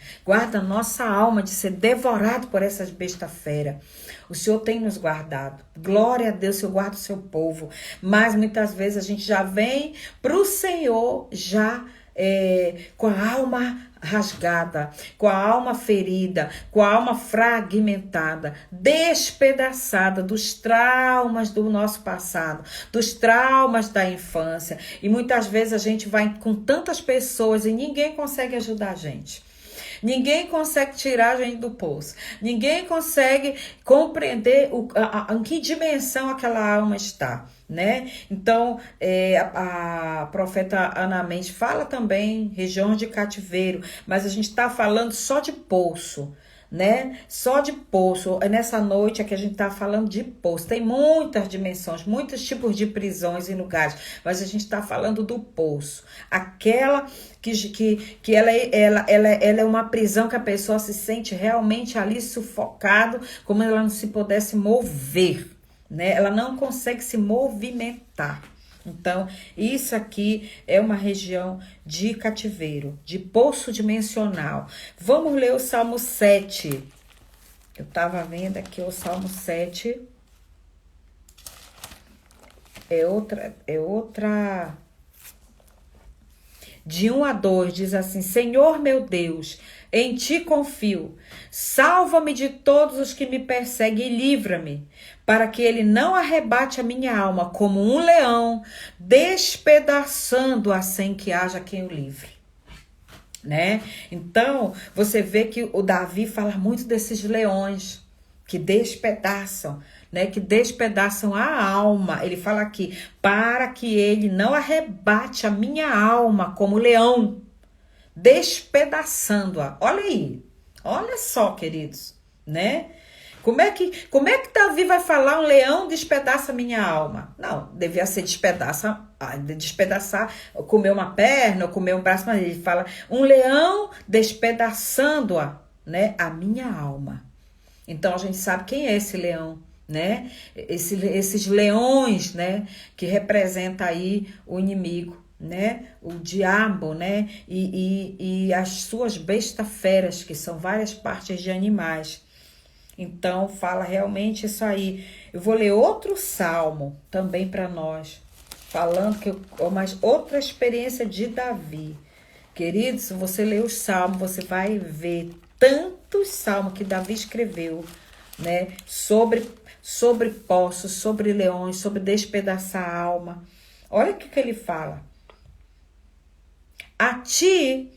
a nossa alma de ser devorado por essas besta-fera. O Senhor tem nos guardado. Glória a Deus, o Senhor guarda o seu povo. Mas muitas vezes a gente já vem para o Senhor com a alma rasgada, com a alma ferida, com a alma fragmentada, despedaçada dos traumas do nosso passado, dos traumas da infância. E muitas vezes a gente vai com tantas pessoas e ninguém consegue ajudar a gente. Ninguém consegue tirar a gente do poço. Ninguém consegue compreender em que dimensão aquela alma está, né? Então, a profeta Ana Mendes fala também regiões de cativeiro, mas a gente está falando só de poço, né? Só de poço. Nessa noite aqui a gente tá falando de poço. Tem muitas dimensões, muitos tipos de prisões e lugares, mas a gente tá falando do poço. Aquela que ela é uma prisão que a pessoa se sente realmente ali sufocado, como ela não se pudesse mover, né? Ela não consegue se movimentar. Então, isso aqui é uma região de cativeiro, de poço dimensional. Vamos ler o Salmo 7. Eu estava vendo aqui o Salmo 7. É outra. De 1 a 2 diz assim: Senhor meu Deus, em ti confio. Salva-me de todos os que me perseguem e livra-me, para que ele não arrebate a minha alma como um leão, despedaçando-a sem que haja quem o livre. Né? Então, você vê que o Davi fala muito desses leões que despedaçam, né? Que despedaçam a alma. Ele fala aqui, para que ele não arrebate a minha alma como leão, despedaçando-a. Olha aí, olha só, queridos, né? Como é que Davi vai falar um leão despedaça minha alma? Não, devia ser despedaçar, comer uma perna ou comer um braço, mas ele fala um leão despedaçando-a, né? A minha alma. Então a gente sabe quem é esse leão, né? Esses leões, né? Que representa aí o inimigo, né? O diabo, né? E as suas bestas feras, que são várias partes de animais. Então, fala realmente isso aí. Eu vou ler outro salmo também para nós, falando que mas outra experiência de Davi. Queridos, se você ler os salmos, você vai ver tantos salmos que Davi escreveu, né? Sobre poços, sobre leões, sobre despedaçar a alma. Olha o que ele fala. A ti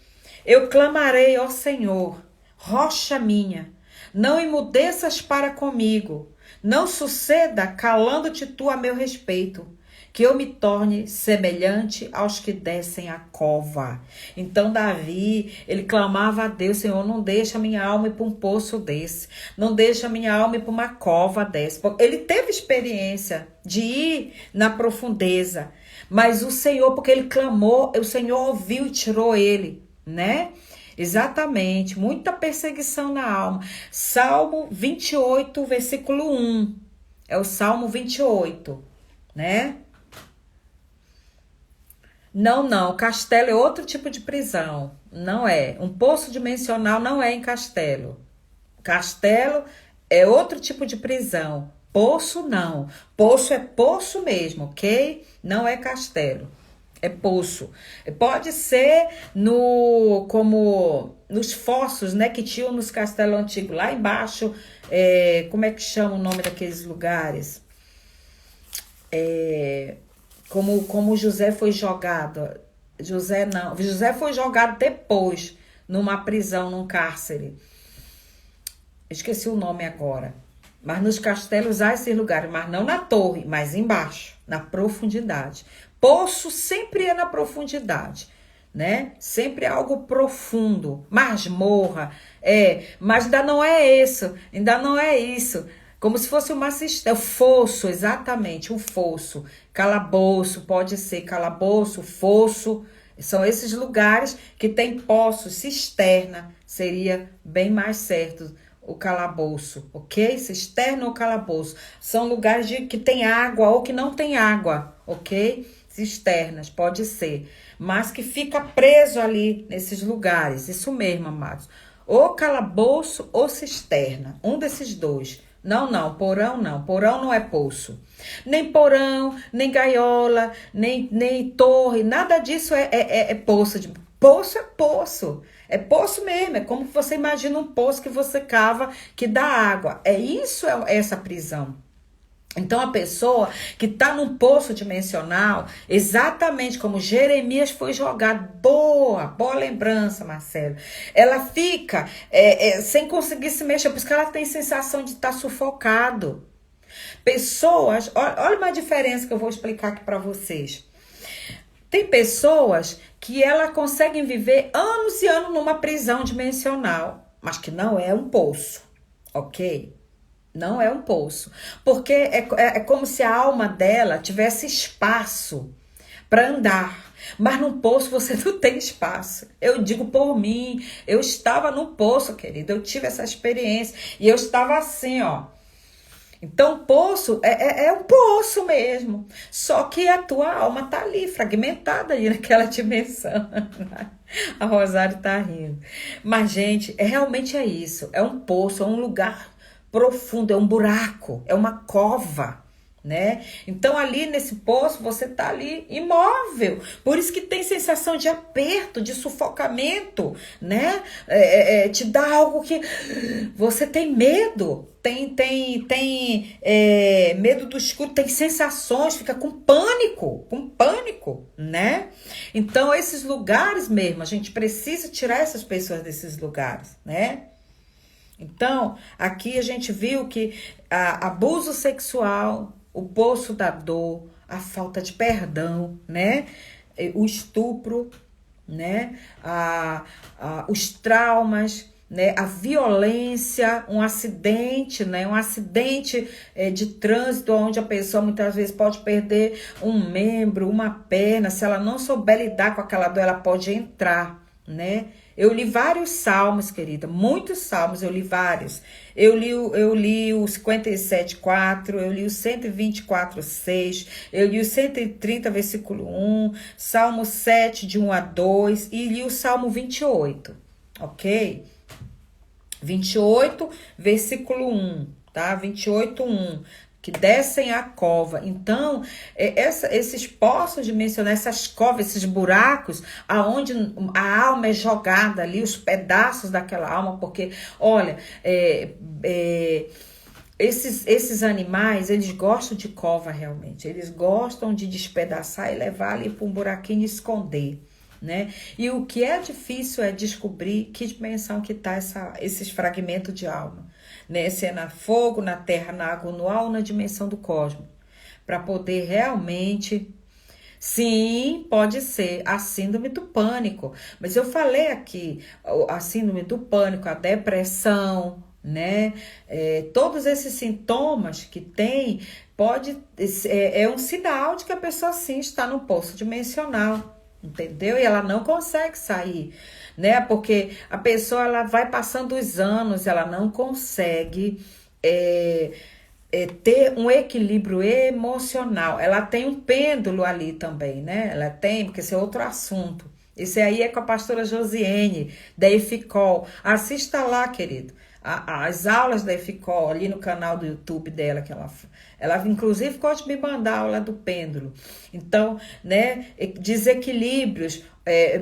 eu clamarei, ó Senhor, rocha minha. Não emudeças para comigo, não suceda calando-te tu a meu respeito, que eu me torne semelhante aos que descem a cova. Então Davi, ele clamava a Deus, Senhor, não deixa minha alma ir para um poço desse, não deixa minha alma ir para uma cova desse. Ele teve experiência de ir na profundeza, mas o Senhor, porque ele clamou, o Senhor ouviu e tirou ele, né? Exatamente, muita perseguição na alma. Salmo 28, versículo 1. É o Salmo 28, né? Não, castelo é outro tipo de prisão. Não é. Um poço dimensional não é em castelo. Castelo é outro tipo de prisão. Poço não. Poço é poço mesmo, ok? Não é castelo. É poço. Pode ser como nos fossos, né, que tinham nos castelos antigos. Lá embaixo, como é que chama o nome daqueles lugares? Como José foi jogado. José foi jogado depois numa prisão, num cárcere. Esqueci o nome agora. Mas nos castelos há esses lugares, mas não na torre, mas embaixo, na profundidade. Poço sempre é na profundidade, né? Sempre é algo profundo. Masmorra, mas ainda não é isso. Como se fosse uma cisterna. Fosso, exatamente, um fosso. Calabouço, pode ser calabouço, fosso. São esses lugares que tem poços, cisterna, seria bem mais certo. O calabouço, ok? Cisterna ou calabouço. São lugares que tem água ou que não tem água, ok? Cisternas, pode ser. Mas que fica preso ali nesses lugares. Isso mesmo, amados. Ou calabouço ou cisterna. Um desses dois. Não, porão não. Porão não é poço. Nem porão, nem gaiola, nem torre. Nada disso é poço. Poço é poço. É poço mesmo, é como você imagina um poço que você cava, que dá água. É isso, é essa prisão. Então, a pessoa que está num poço dimensional, exatamente como Jeremias foi jogado, boa lembrança, Marcelo. Ela fica sem conseguir se mexer, por isso que ela tem sensação de estar sufocado. Pessoas, olha uma diferença que eu vou explicar aqui para vocês. Tem pessoas que elas conseguem viver anos e anos numa prisão dimensional, mas que não é um poço, ok? Não é um poço. Porque é como se a alma dela tivesse espaço para andar. Mas num poço você não tem espaço. Eu digo por mim. Eu estava no poço, querido. Eu tive essa experiência. E eu estava assim, ó. Então, poço é um poço mesmo. Só que a tua alma tá ali, fragmentada ali naquela dimensão. A Rosário tá rindo. Mas, gente, realmente é isso. É um poço, é um lugar profundo, é um buraco, é uma cova, né? Então ali nesse poço você tá ali imóvel, por isso que tem sensação de aperto, de sufocamento, né? Te dá algo que você tem medo, tem medo do escuro, tem sensações, fica com pânico, né? Então esses lugares mesmo, a gente precisa tirar essas pessoas desses lugares, né? Então, aqui a gente viu que abuso sexual, o poço da dor, a falta de perdão, né? O estupro, né? Os traumas, né? A violência, um acidente, né? Um acidente de trânsito, onde a pessoa muitas vezes pode perder um membro, uma perna. Se ela não souber lidar com aquela dor, ela pode entrar, né? Eu li vários salmos, querida, muitos salmos, eu li vários. Eu li o 57,4, eu li o 124,6, eu li o 130, versículo 1, Salmo 7, de 1 a 2, e li o Salmo 28, ok? 28, versículo 1, tá? 28, 1. Que descem a cova. Então, esses poços dimensionais, essas covas, esses buracos, aonde a alma é jogada ali, os pedaços daquela alma, porque, olha, esses animais, eles gostam de cova realmente, eles gostam de despedaçar e levar ali para um buraquinho e esconder, né? E o que é difícil é descobrir que dimensão que está esses fragmentos de alma, né? Se é na fogo, na terra, na água, no ar ou na dimensão do cosmos, para poder realmente... Sim, pode ser a síndrome do pânico, mas eu falei aqui, a síndrome do pânico, a depressão, né? Todos esses sintomas que tem, é um sinal de que a pessoa sim está no poço dimensional, entendeu? E ela não consegue sair, né? Porque a pessoa ela vai passando os anos, ela não consegue ter um equilíbrio emocional. Ela tem um pêndulo ali também, né? Ela tem, porque esse é outro assunto. Esse aí é com a pastora Josiane, da Eficol. Assista lá, querido. As aulas da Eficol, ali no canal do YouTube dela, que ela inclusive gosta de me mandar a aula do pêndulo. Então, né, desequilíbrios,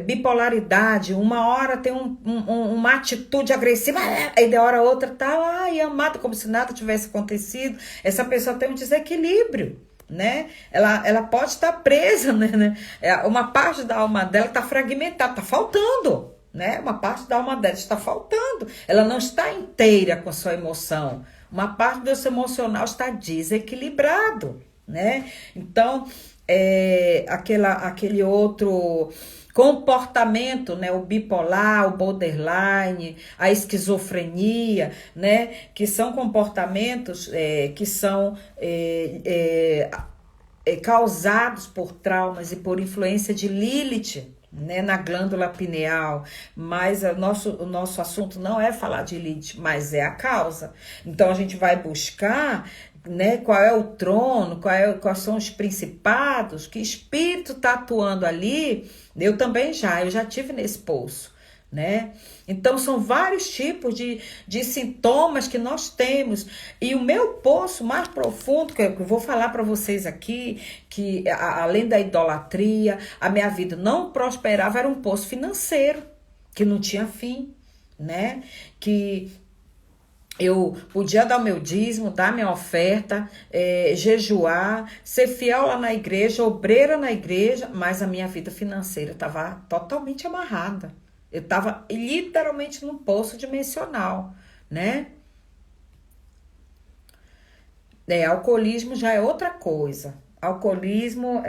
bipolaridade, uma hora tem uma atitude agressiva, aí da hora outra tá lá e amada, como se nada tivesse acontecido. Essa pessoa tem um desequilíbrio, né? Ela pode estar presa, né? Uma parte da alma dela está fragmentada, está faltando, né? Uma parte da alma dela está faltando, ela não está inteira com a sua emoção, uma parte do seu emocional está desequilibrado, né? Então, aquele outro comportamento, né? O bipolar, o borderline, a esquizofrenia, né? Que são comportamentos que são causados por traumas e por influência de Lilith, né, na glândula pineal, mas o nosso assunto não é falar de Lilith, mas é a causa. Então a gente vai buscar, né, qual é o trono, quais são os principados, que espírito está atuando ali. Eu já tive nesse poço, né? Então são vários tipos de sintomas que nós temos, e o meu poço mais profundo, que eu vou falar para vocês aqui, que além da idolatria, a minha vida não prosperava, era um poço financeiro, que não tinha fim, né? Que Eu podia dar o meu dízimo, dar minha oferta, jejuar, ser fiel lá na igreja, obreira na igreja, mas a minha vida financeira estava totalmente amarrada. Eu estava literalmente num poço dimensional, né? Alcoolismo já é outra coisa. Alcoolismo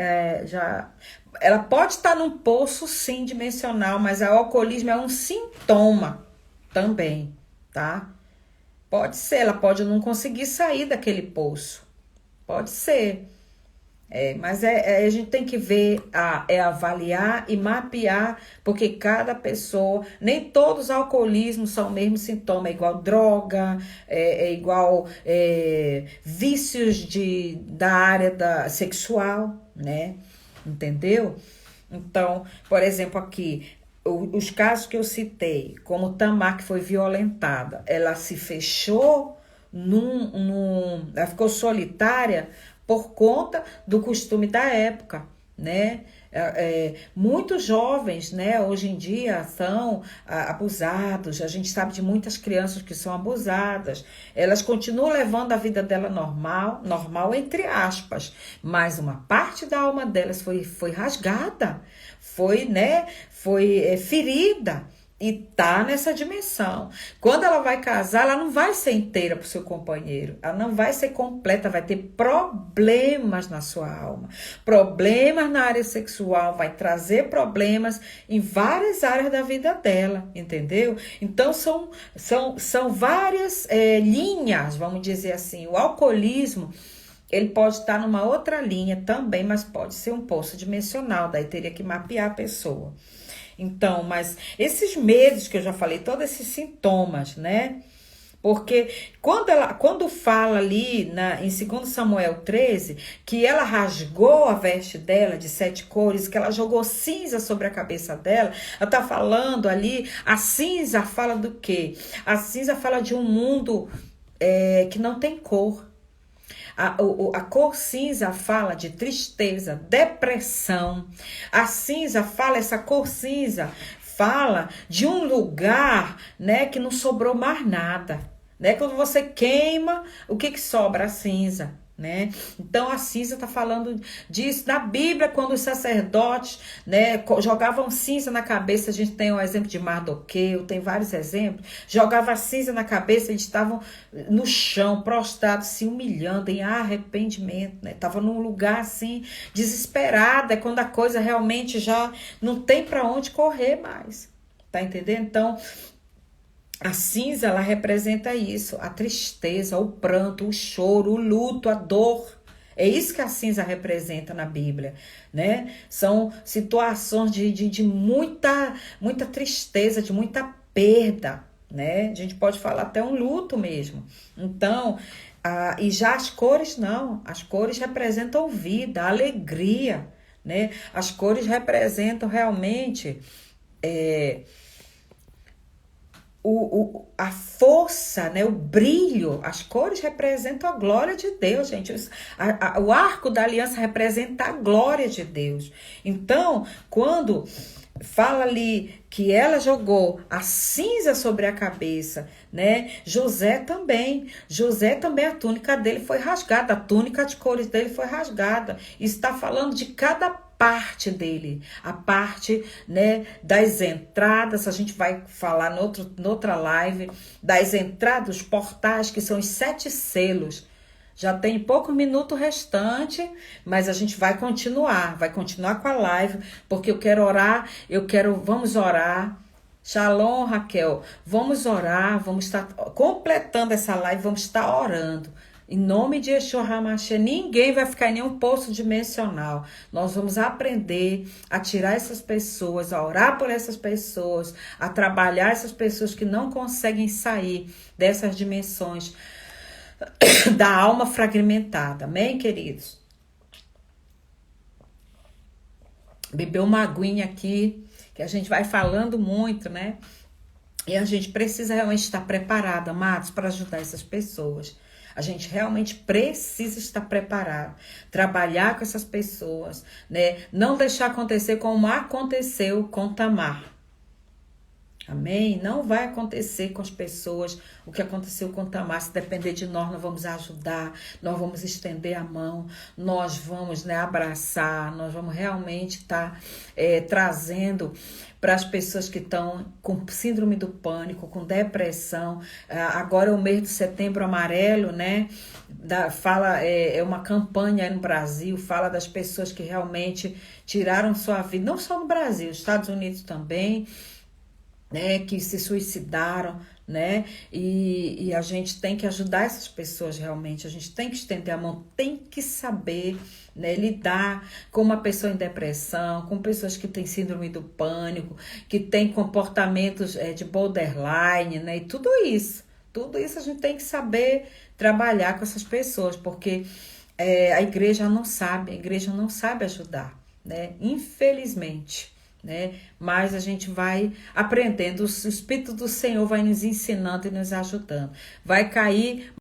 já. Ela pode estar num poço, sim, dimensional, mas o alcoolismo é um sintoma também, tá? Pode ser, ela pode não conseguir sair daquele poço. Pode ser. Mas a gente tem que ver, avaliar e mapear, porque cada pessoa, nem todos os alcoolismos são o mesmo sintoma, é igual droga, é igual vícios da área sexual, né? Entendeu? Então, por exemplo, aqui, os casos que eu citei, como Tamar, que foi violentada, ela se fechou ela ficou solitária por conta do costume da época, né? Muitos jovens, né, hoje em dia são abusados, a gente sabe de muitas crianças que são abusadas, elas continuam levando a vida dela normal, normal entre aspas, mas uma parte da alma delas foi rasgada, foi ferida. E tá nessa dimensão. Quando ela vai casar, ela não vai ser inteira pro seu companheiro. Ela não vai ser completa, vai ter problemas na sua alma. Problemas na área sexual, vai trazer problemas em várias áreas da vida dela, entendeu? Então, são várias linhas, vamos dizer assim. O alcoolismo, ele pode estar numa outra linha também, mas pode ser um poço dimensional. Daí teria que mapear a pessoa. Então, mas esses medos que eu já falei, todos esses sintomas, né? Porque quando fala ali em 2 Samuel 13, que ela rasgou a veste dela de 7 cores, que ela jogou cinza sobre a cabeça dela, ela tá falando ali, a cinza fala do quê? A cinza fala de um mundo que não tem cor. A cor cinza fala de tristeza, depressão. Essa cor cinza fala de um lugar, né, que não sobrou mais nada, né? Quando você queima, o que sobra? A cinza, né? Então a cinza está falando disso. Na Bíblia, quando os sacerdotes, né, jogavam cinza na cabeça, a gente tem o exemplo de Mardoqueu, tem vários exemplos, jogava cinza na cabeça, eles estavam no chão, prostrados, se humilhando em arrependimento, né? Tava num lugar assim, desesperada, quando a coisa realmente já não tem para onde correr mais, tá entendendo? Então a cinza, ela representa isso, a tristeza, o pranto, o choro, o luto, a dor. É isso que a cinza representa na Bíblia, né? São situações de muita tristeza, de muita perda, né? A gente pode falar até um luto mesmo. Então, e já as cores não, as cores representam vida, alegria, né? As cores representam realmente a força, né, o brilho, as cores representam a glória de Deus, gente. O arco da aliança representa a glória de Deus. Então, quando fala ali que ela jogou a cinza sobre a cabeça, né? José também, a túnica dele foi rasgada, a túnica de cores dele foi rasgada. Está falando de cada parte dele, a parte, né, das entradas. A gente vai falar noutra live das entradas, os portais, que são os 7 selos. Já tem pouco minuto restante, mas a gente vai continuar com a live, porque eu quero orar, vamos orar. Shalom, Raquel, vamos orar, vamos estar completando essa live, vamos estar orando. Em nome de Yeshua HaMashiach, ninguém vai ficar em nenhum poço dimensional. Nós vamos aprender a tirar essas pessoas, a orar por essas pessoas, a trabalhar essas pessoas que não conseguem sair dessas dimensões da alma fragmentada. Amém, queridos? Beber uma aguinha aqui, que a gente vai falando muito, né? E a gente precisa realmente estar preparado, amados, para ajudar essas pessoas. A gente realmente precisa estar preparado, trabalhar com essas pessoas, né? Não deixar acontecer como aconteceu com Tamar. Amém? Não vai acontecer com as pessoas o que aconteceu com Tamar. Se depender de nós, nós vamos ajudar, nós vamos estender a mão, nós vamos, né, abraçar, nós vamos realmente estar trazendo para as pessoas que estão com síndrome do pânico, com depressão. Agora é o mês de setembro amarelo, né? É uma campanha aí no Brasil, fala das pessoas que realmente tiraram sua vida, não só no Brasil, nos Estados Unidos também, né, que se suicidaram, né, e a gente tem que ajudar essas pessoas realmente, a gente tem que estender a mão, tem que saber, né, lidar com uma pessoa em depressão, com pessoas que têm síndrome do pânico, que têm comportamentos de borderline, né, e tudo isso a gente tem que saber trabalhar com essas pessoas, porque a igreja não sabe ajudar, né, infelizmente, né? Mas a gente vai aprendendo, o Espírito do Senhor vai nos ensinando e nos ajudando. Vai cair